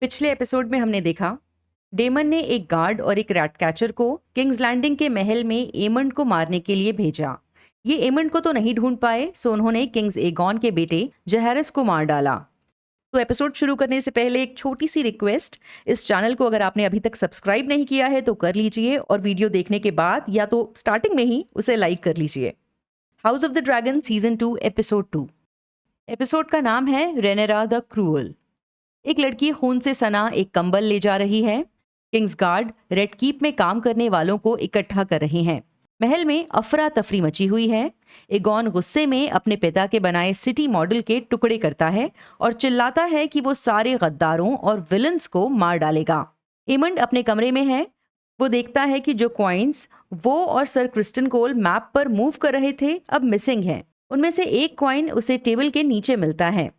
पिछले एपिसोड में हमने देखा डेमन ने एक गार्ड और एक रैट कैचर को किंग्स लैंडिंग के महल में एमंड को मारने के लिए भेजा। ये एमंड को तो नहीं ढूंढ पाए, सो उन्होंने किंग्स एगॉन के बेटे जहेरस को मार डाला। तो एपिसोड शुरू करने से पहले एक छोटी सी रिक्वेस्ट, इस चैनल को अगर आपने अभी तक सब्सक्राइब नहीं किया है तो कर लीजिए और वीडियो देखने के बाद या तो स्टार्टिंग में ही उसे लाइक कर लीजिए। House of the dragon season 2 episode 2। Episode का नाम है रेनेरा द क्रूअल। एक लड़की खून से सना एक कंबल ले जा रही है। किंग्स गार्ड रेड कीप में काम करने वालों को इकट्ठा कर रहे हैं। महल में अफरा तफरी मची हुई है। एगॉन गुस्से में अपने पिता के बनाए सिटी मॉडल के टुकड़े करता है और चिल्लाता है कि वो सारे गद्दारों और विलन्स को मार डालेगा। एमंड अपने कमरे में है। वो देखता है कि जो कॉइन्स वो और सर क्रिस्टन कोल मैप पर मूव कर रहे थे अब मिसिंग हैं। उनमें से एक कॉइन उसे टेबल के नीचे मिलता है।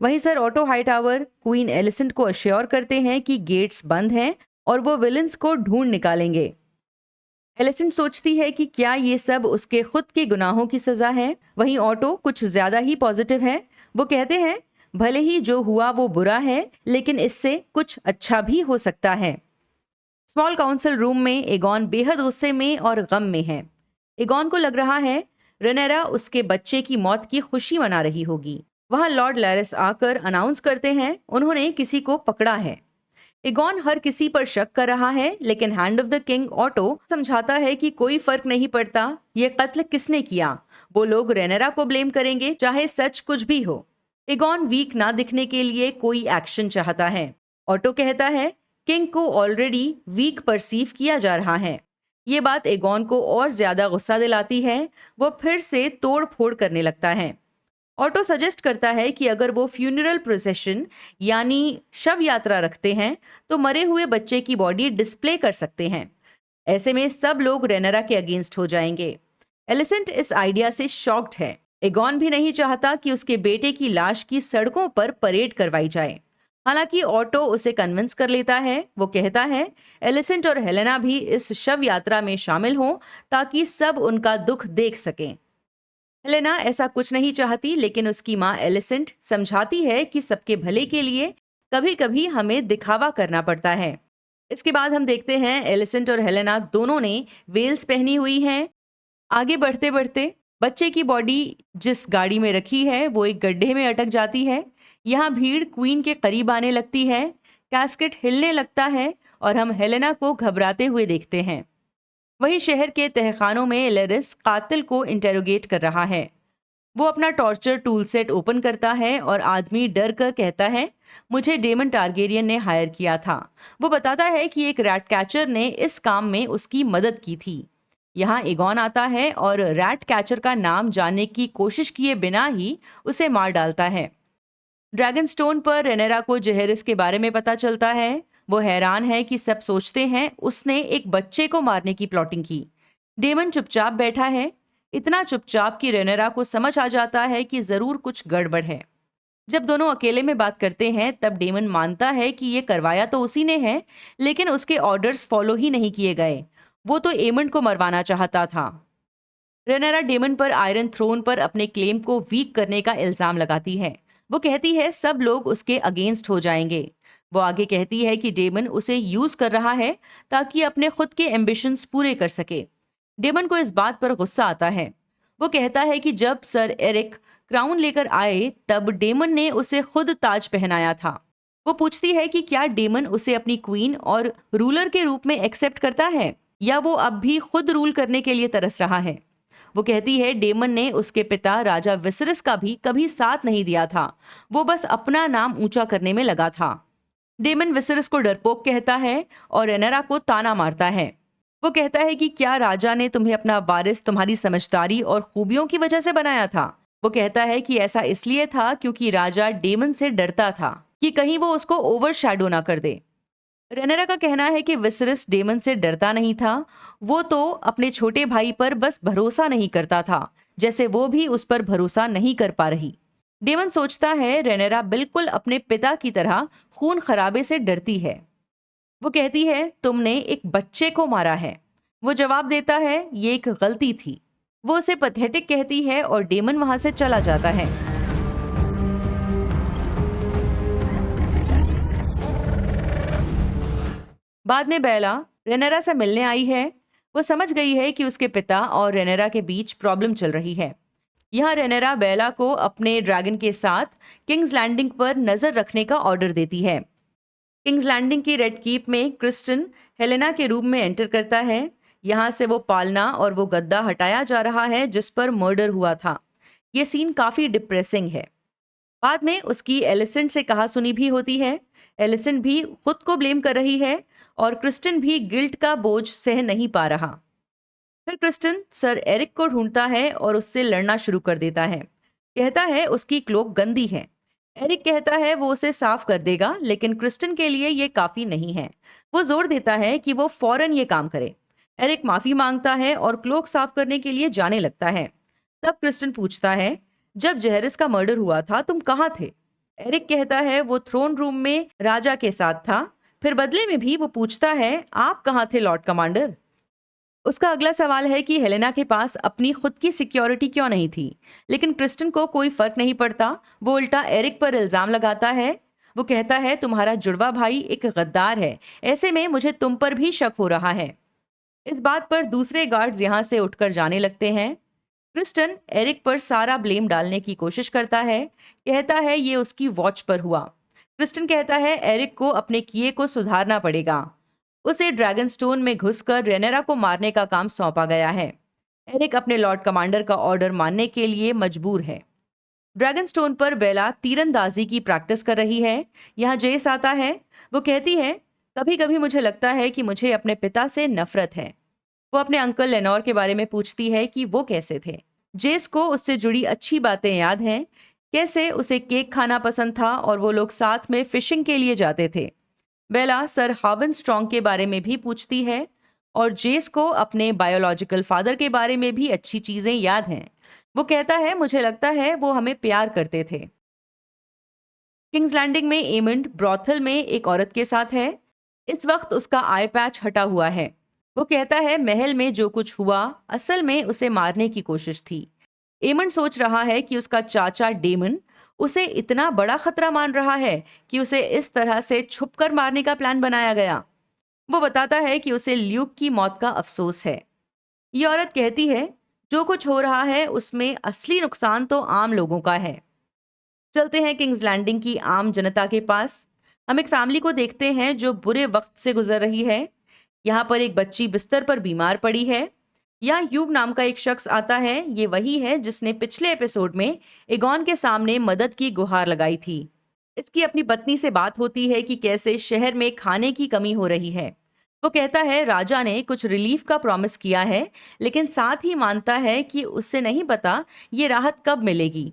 वहीं sir auto Hightower queen Alicent को अश्योर करते हैं कि गेट्स बंद हैं और वो विलन्स को ढूंढ निकालेंगे। एलिसेंट सोचती है कि क्या ये सब उसके खुद के गुनाहों की सजा है। वहीं ऑटो कुछ ज्यादा ही पॉजिटिव है। वो कहते हैं भले ही जो हुआ वो बुरा है, लेकिन इससे कुछ अच्छा भी हो सकता है। स्मॉल काउंसिल रूम में एगॉन बेहद गुस्से में और गम में है। एगॉन को लग रहा है रेनेरा उसके बच्चे की मौत की खुशी मना रही होगी। वहां लॉर्ड लैरिस आकर अनाउंस करते हैं उन्होंने किसी को पकड़ा है। एगॉन हर किसी पर शक कर रहा है, लेकिन hand of the king auto समझाता है कि कोई फर्क नहीं पड़ता ये कत्ल किसने किया, वो लोग रेनेरा को ब्लेम करेंगे चाहे सच कुछ भी हो। एगॉन वीक ना दिखने के लिए कोई एक्शन चाहता है। ऑटो कहता है किंग को ऑलरेडी वीक परसीव किया जा रहा है। ये बात एगॉन को और ज्यादा गुस्सा दिलाती है। वो फिर से तोड़ फोड़ करने लगता है। ऑटो सजेस्ट करता है कि अगर वो फ्यूनरल प्रोसेशन यानी शव यात्रा रखते हैं तो मरे हुए बच्चे की बॉडी डिस्प्ले कर सकते हैं। ऐसे में सब लोग रेनेरा के अगेंस्ट हो जाएंगे। एलिसेंट इस आइडिया से शॉक्ड है। एगॉन भी नहीं चाहता कि उसके बेटे की लाश की सड़कों पर परेड करवाई जाए। हालांकि ऑटो उसे कन्विंस कर लेता है। वो कहता है एलिसेंट और हेलेना भी इस शव यात्रा में शामिल हों ताकि सब उनका दुख देख सकें। हेलेना ऐसा कुछ नहीं चाहती, लेकिन उसकी माँ एलिसेंट समझाती है कि सबके भले के लिए कभी कभी हमें दिखावा करना पड़ता है। इसके बाद हम देखते हैं एलिसेंट और हेलेना दोनों ने वेल्स पहनी हुई हैं। आगे बढ़ते बढ़ते बच्चे की बॉडी जिस गाड़ी में रखी है वो एक गड्ढे में अटक जाती है। यहाँ भीड़ क्वीन के करीब आने लगती है। कैस्केट हिलने लगता है और हम हेलेना को घबराते हुए देखते हैं। वही शहर के तहखानों में लैरिस कातिल को इंटेरोगेट कर रहा है। वो अपना टॉर्चर टूल सेट ओपन करता है और आदमी डर कर कहता है मुझे डेमन टारगेरियन ने हायर किया था। वो बताता है कि एक रैट कैचर ने इस काम में उसकी मदद की थी। यहाँ एगॉन आता है और रैट कैचर का नाम जानने की कोशिश किए बिना ही उसे मार डालता है। ड्रैगन स्टोन पर रेनेरा को जहेरस के बारे में पता चलता है। वो हैरान है कि सब सोचते हैं उसने एक बच्चे को मारने की प्लॉटिंग की। डेमन चुपचाप बैठा है, इतना चुपचाप कि रेनेरा को समझ आ जाता है कि जरूर कुछ गड़बड़ है। जब दोनों अकेले में बात करते हैं तब डेमन मानता है कि ये करवाया तो उसी ने है, लेकिन उसके ऑर्डर्स फॉलो ही नहीं किए गए। वो तो एमंड को मरवाना चाहता था। रेनेरा डेमन पर आयरन थ्रोन पर अपने क्लेम को वीक करने का इल्जाम लगाती है। वो कहती है सब लोग उसके अगेंस्ट हो जाएंगे। वो आगे कहती है कि डेमन उसे यूज कर रहा है ताकि अपने खुद के एम्बिशंस पूरे कर सके। डेमन को इस बात पर गुस्सा आता है। वो कहता है कि जब सर एरिक क्राउन लेकर आए तब डेमन ने उसे खुद ताज पहनाया था। वो पूछती है कि क्या डेमन उसे अपनी क्वीन और रूलर के रूप में एक्सेप्ट करता है या वो अब भी खुद रूल करने के लिए तरस रहा है। वो कहती है डेमन ने उसके पिता राजा विसरस का भी कभी साथ नहीं दिया था। वो बस अपना नाम ऊंचा करने में लगा था। डेमन विसरस को डरपोक कहता है और रेनेरा को ताना मारता है। वो कहता है कि क्या राजा ने तुम्हें अपना वारिस तुम्हारी समझदारी और खूबियों की वजह से बनाया था। वो कहता है कि ऐसा इसलिए था क्योंकि राजा डेमन से डरता था कि कहीं वो उसको ओवरशैडो ना कर दे। रेनेरा का कहना है कि विसरस डेमन से डरता नहीं था, वो तो अपने छोटे भाई पर बस भरोसा नहीं करता था, जैसे वो भी उस पर भरोसा नहीं कर पा रही। डेमन सोचता है रेनेरा बिल्कुल अपने पिता की तरह खून खराबे से डरती है। वो कहती है तुमने एक बच्चे को मारा है। वो जवाब देता है ये एक गलती थी। वो उसे पैथेटिक कहती है और डेमन वहां से चला जाता है। बाद में बेला रेनेरा से मिलने आई है। वो समझ गई है कि उसके पिता और रेनेरा के बीच प्रॉब्लम चल रही है। यहाँ रेनेरा बेला को अपने ड्रैगन के साथ किंग्स लैंडिंग पर नजर रखने का ऑर्डर देती है। किंग्स लैंडिंग की रेड कीप में क्रिस्टन हेलेना के रूम में एंटर करता है। यहाँ से वो पालना और वो गद्दा हटाया जा रहा है जिस पर मर्डर हुआ था। ये सीन काफी डिप्रेसिंग है। बाद में उसकी एलिसेंट से कहासुनी भी होती है। एलिसेंट भी खुद को ब्लेम कर रही है और क्रिस्टन भी गिल्ट का बोझ सह नहीं पा रहा। फिर क्रिस्टन सर एरिक को ढूंढता है और उससे लड़ना शुरू कर देता है। कहता है उसकी क्लोक गंदी है। एरिक कहता है वो उसे साफ कर देगा, लेकिन क्रिस्टन के लिए ये काफी नहीं है। वो जोर देता है कि वो फौरन ये काम करे। एरिक माफी मांगता है और क्लोक साफ करने के लिए जाने लगता है। तब क्रिस्टन पूछता है, जब जहरिस का मर्डर हुआ था तुम कहाँ थे? एरिक कहता है वो थ्रोन रूम में राजा के साथ था। फिर बदले में भी वो पूछता है, आप कहाँ थे लॉर्ड कमांडर? उसका अगला सवाल है कि हेलेना के पास अपनी खुद की सिक्योरिटी क्यों नहीं थी, लेकिन क्रिस्टन को कोई फर्क नहीं पड़ता। वो उल्टा एरिक पर इल्जाम लगाता है। वो कहता है तुम्हारा जुड़वा भाई एक गद्दार है, ऐसे में मुझे तुम पर भी शक हो रहा है। इस बात पर दूसरे गार्ड्स यहाँ से उठकर जाने लगते हैं। क्रिस्टन एरिक पर सारा ब्लेम डालने की कोशिश करता है। कहता है ये उसकी वॉच पर हुआ। क्रिस्टन कहता है एरिक को अपने किए को सुधारना पड़ेगा। उसे ड्रैगन स्टोन में घुसकर रेनेरा को मारने का काम सौंपा गया है। एरिक अपने लॉर्ड कमांडर का ऑर्डर मानने के लिए मजबूर है। ड्रैगन स्टोन पर बेला तीरंदाजी की प्रैक्टिस कर रही है। यहाँ जेस आता है। वो कहती है, कभी कभी मुझे लगता है कि मुझे अपने पिता से नफरत है। वो अपने अंकल लेनोर के बारे में पूछती है कि वो कैसे थे। जेस को उससे जुड़ी अच्छी बातें याद हैं, कैसे उसे केक खाना पसंद था और वो लोग साथ में फिशिंग के लिए जाते थे। बेला सर हावन स्ट्रॉन्ग के बारे में भी पूछती है और जेस को अपने बायोलॉजिकल फादर के बारे में भी अच्छी चीजें याद हैं। वो कहता है मुझे लगता है वो हमें प्यार करते थे। किंग्स लैंडिंग में एमंड ब्रॉथल में एक औरत के साथ है। इस वक्त उसका आई पैच हटा हुआ है। वो कहता है महल में जो कुछ हुआ असल में उसे मारने की कोशिश थी। एमंड सोच रहा है कि उसका चाचा डेमन उसे इतना बड़ा खतरा मान रहा है कि उसे इस तरह से छुपकर मारने का प्लान बनाया गया। वो बताता है कि उसे ल्यूक की मौत का अफसोस है। ये औरत कहती है जो कुछ हो रहा है उसमें असली नुकसान तो आम लोगों का है। चलते हैं किंग्स लैंडिंग की आम जनता के पास। हम एक फैमिली को देखते हैं जो बुरे वक्त से गुजर रही है। यहाँ पर एक बच्ची बिस्तर पर बीमार पड़ी है। यहाँ यूग नाम का एक शख्स आता है। ये वही है जिसने पिछले एपिसोड में एगॉन के सामने मदद की गुहार लगाई थी। इसकी अपनी पत्नी से बात होती है कि कैसे शहर में खाने की कमी हो रही है। वो कहता है राजा ने कुछ रिलीफ का प्रॉमिस किया है, लेकिन साथ ही मानता है कि उससे नहीं पता ये राहत कब मिलेगी।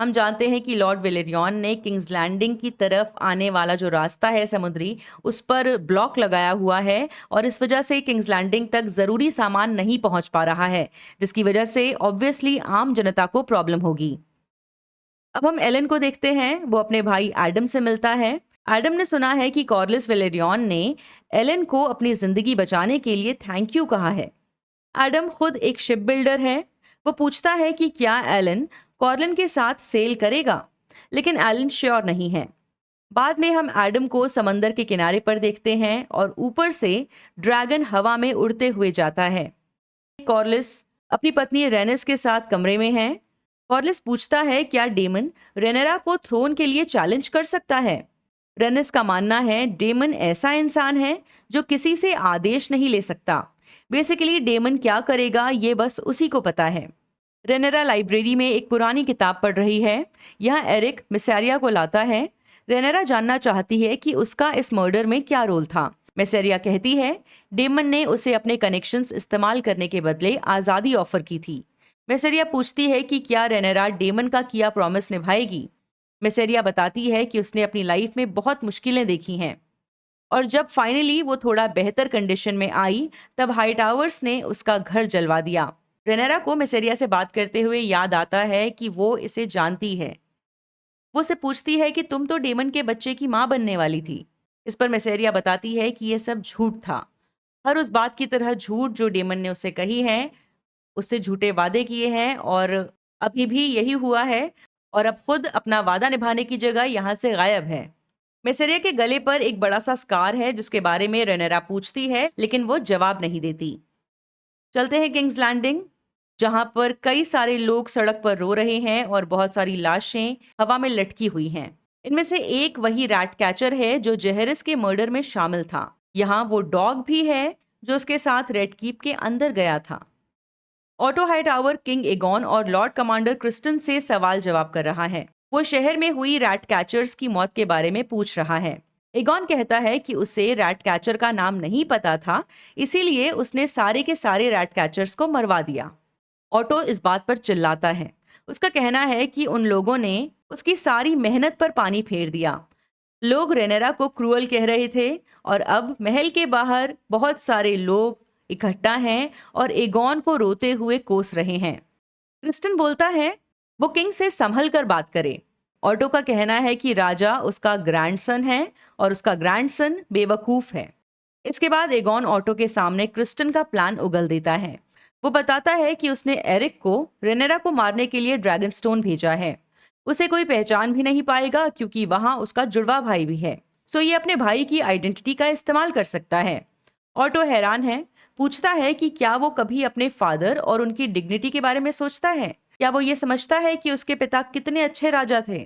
हम जानते हैं कि लॉर्ड वेलेरियन ने किंग्स लैंडिंग की तरफ आने वाला जो रास्ता है समुद्री, उस पर ब्लॉक लगाया हुआ है और इस वजह से किंग्स लैंडिंग तक जरूरी सामान नहीं पहुंच पा रहा है, जिसकी वजह से ऑब्वियसली आम जनता को प्रॉब्लम होगी। अब हम एलन को देखते हैं। वो अपने भाई एडम से मिलता है। एडम ने सुना है कि कॉर्लिस वेलेरियन ने एलन को अपनी जिंदगी बचाने के लिए थैंक यू कहा है। एडम खुद एक शिप बिल्डर है। वो पूछता है कि क्या एलन कॉर्लिन के साथ सेल करेगा, लेकिन एलन श्योर नहीं है। बाद में हम एडम को समंदर के किनारे पर देखते हैं और ऊपर से ड्रैगन हवा में उड़ते हुए जाता है। कॉर्लिस अपनी पत्नी रेनिस के साथ कमरे में है। कॉर्लिस पूछता है क्या डेमन रेनेरा को थ्रोन के लिए चैलेंज कर सकता है। रेनिस का मानना है डेमन ऐसा इंसान है जो किसी से आदेश नहीं ले सकता। बेसिकली डेमन क्या करेगा ये बस उसी को पता है। रेनेरा लाइब्रेरी में एक पुरानी किताब पढ़ रही है। यहाँ एरिक मिसेरिया को लाता है। रेनेरा जानना चाहती है कि उसका इस मर्डर में क्या रोल था। मिसेरिया कहती है डेमन ने उसे अपने कनेक्शंस इस्तेमाल करने के बदले आज़ादी ऑफर की थी। मिसेरिया पूछती है कि क्या रेनेरा डेमन का किया प्रॉमिस निभाएगी। मिसेरिया बताती है कि उसने अपनी लाइफ में बहुत मुश्किलें देखी हैं और जब फाइनली वो थोड़ा बेहतर कंडीशन में आई तब हाई टावर्स ने उसका घर जलवा दिया। रेनेरा को मिसेरिया से बात करते हुए याद आता है कि वो इसे जानती है। वो उसे पूछती है कि तुम तो डेमन के बच्चे की माँ बनने वाली थी। इस पर मिसेरिया बताती है कि यह सब झूठ था, हर उस बात की तरह झूठ जो डेमन ने उसे कही है। उससे झूठे वादे किए हैं और अभी भी यही हुआ है और अब खुद अपना वादा निभाने की जगह यहाँ से गायब है। मेसेरिया के गले पर एक बड़ा सा स्कार है जिसके बारे में रेनेरा पूछती है, लेकिन वो जवाब नहीं देती। चलते हैं किंग्स लैंडिंग, जहां पर कई सारे लोग सड़क पर रो रहे हैं और बहुत सारी लाशें हवा में लटकी हुई हैं। इनमें से एक वही रैट कैचर है जो जेहरिस के मर्डर में शामिल था। यहाँ वो डॉग भी है जो उसके साथ रेड कीप के अंदर गया था। ऑटो हाईटावर किंग एगॉन और लॉर्ड कमांडर क्रिस्टन से सवाल जवाब कर रहा है। वो शहर में हुई रैट कैचर्स की मौत के बारे में पूछ रहा है। एगॉन कहता है कि उसे रैट कैचर का नाम नहीं पता था, इसीलिए उसने सारे के सारे रैट कैचर्स को मरवा दिया। ऑटो इस बात पर चिल्लाता है। उसका कहना है कि उन लोगों ने उसकी सारी मेहनत पर पानी फेर दिया। लोग रेनेरा को क्रूअल कह रहे थे और अब महल के बाहर बहुत सारे लोग इकट्ठा हैं और एगॉन को रोते हुए कोस रहे हैं। क्रिस्टन बोलता है वो किंग से संभल कर बात करे। ऑटो का कहना है कि राजा उसका ग्रैंडसन है और उसका ग्रैंडसन बेवकूफ है। इसके बाद एगॉन ऑटो के सामने क्रिस्टन का प्लान उगल देता है। वो बताता है कि उसने एरिक को रेनेरा को मारने के लिए ड्रैगन स्टोन भेजा है। उसे कोई पहचान भी नहीं पाएगा क्योंकि वहां उसका जुड़वा भाई भी है, सो ये अपने भाई की आइडेंटिटी का इस्तेमाल कर सकता है। ऑटो हैरान है, पूछता है कि क्या वो कभी अपने फादर और उनकी डिग्निटी के बारे में सोचता है? क्या वो ये समझता है कि उसके पिता कितने अच्छे राजा थे?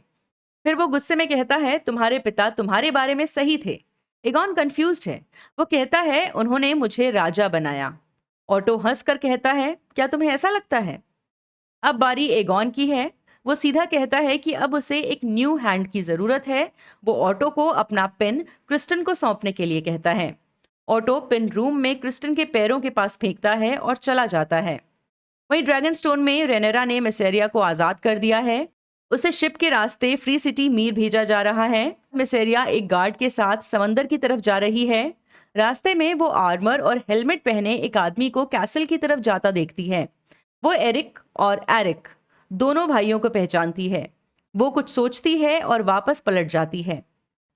फिर वो गुस्से में कहता है तुम्हारे पिता तुम्हारे बारे में सही थे। एगॉन कंफ्यूज्ड है। वो कहता है उन्होंने मुझे राजा बनाया। ऑटो हंसकर कहता है क्या तुम्हें ऐसा लगता है? अब बारी एगॉन की है। वो सीधा कहता है कि अब उसे एक न्यू हैंड की जरूरत है। वो ऑटो को अपना पेन क्रिस्टन को सौंपने के लिए कहता है। ऑटो पेन रूम में क्रिस्टन के पैरों के पास फेंकता है और चला जाता है। वहीं ड्रैगन स्टोन में रेनेरा ने मिसेरिया को आजाद कर दिया है। उसे शिप के रास्ते फ्री सिटी मीर भेजा जा रहा है। मिसेरिया एक गार्ड के साथ समंदर की तरफ जा रही है। रास्ते में वो आर्मर और हेलमेट पहने एक आदमी को कैसल की तरफ जाता देखती है। वो एरिक और एरिक दोनों भाइयों को पहचानती है। वो कुछ सोचती है और वापस पलट जाती है।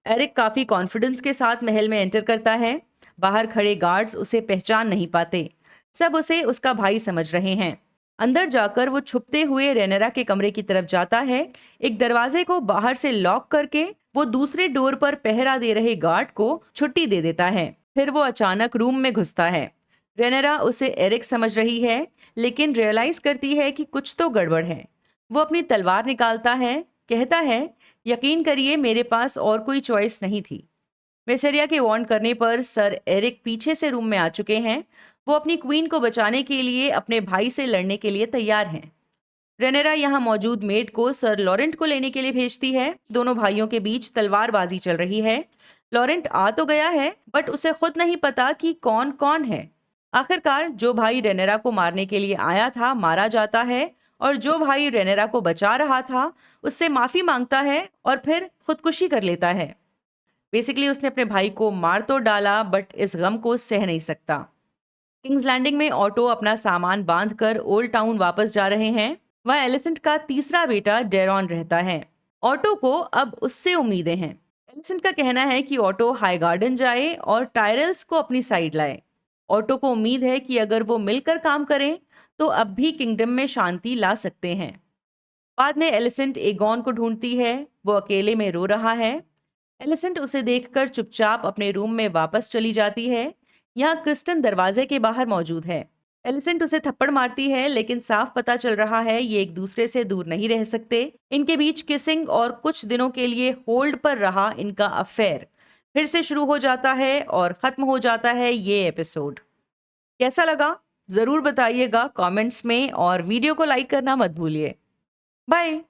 एरिक काफी कॉन्फिडेंस के साथ महल में एंटर करता है। बाहर खड़े गार्ड्स उसे पहचान नहीं पाते। सब उसे उसका भाई समझ रहे हैं। अंदर जाकर वो छुपते हुए रेनेरा के कमरे की तरफ जाता है। एक दरवाजे को बाहर से लॉक करके वो दूसरे डोर पर पहरा दे रहे गार्ड को छुट्टी दे देता है। फिर वो अचानक रूम में घुसता है। रेनेरा उसे एरिक समझ रही है, लेकिन रियलाइज करती है कि कुछ तो गड़बड़ है। वो अपनी तलवार निकालता है, कहता है यकीन करिए मेरे पास और कोई चॉइस नहीं थी। मिसेरिया के वार्न करने पर सर एरिक पीछे से रूम में आ चुके हैं। वो अपनी क्वीन को बचाने के लिए अपने भाई से लड़ने के लिए तैयार हैं। रेनेरा यहाँ मौजूद मेड को सर लॉरेंट को लेने के लिए भेजती है। दोनों भाइयों के बीच तलवारबाजी चल रही है। लॉरेंट आ तो गया है बट उसे खुद नहीं पता कि कौन कौन है। आखिरकार जो भाई रेनेरा को मारने के लिए आया था मारा जाता है और जो भाई रेनेरा को बचा रहा था उससे माफी मांगता है और फिर खुदकुशी कर लेता है। बेसिकली उसने अपने भाई को मार तो डाला बट इस गम को सह नहीं सकता। किंग्स लैंडिंग में ऑटो अपना सामान बांधकर ओल्ड टाउन वापस जा रहे हैं। वहाँ एलिसेंट का तीसरा बेटा डेरॉन रहता है। ऑटो को अब उससे उम्मीदें हैं। एलिसेंट का कहना है कि ऑटो हाई गार्डन जाए और टायरल्स को अपनी साइड लाए। ऑटो को उम्मीद है कि अगर वो मिलकर काम करें तो अब भी किंगडम में शांति ला सकते हैं। बाद में एलिसेंट एगॉन को ढूंढती है। वो अकेले में रो रहा है। एलिसेंट उसे देखकर चुपचाप अपने रूम में वापस चली जाती है। यहाँ क्रिस्टन दरवाजे के बाहर मौजूद है। एलिसेंट उसे थप्पड़ मारती है, लेकिन साफ पता चल रहा है ये एक दूसरे से दूर नहीं रह सकते। इनके बीच किसिंग और कुछ दिनों के लिए होल्ड पर रहा इनका अफेयर फिर से शुरू हो जाता है और खत्म हो जाता है ये एपिसोड। कैसा लगा जरूर बताइएगा कमेंट्स में और वीडियो को लाइक करना मत भूलिए। बाय।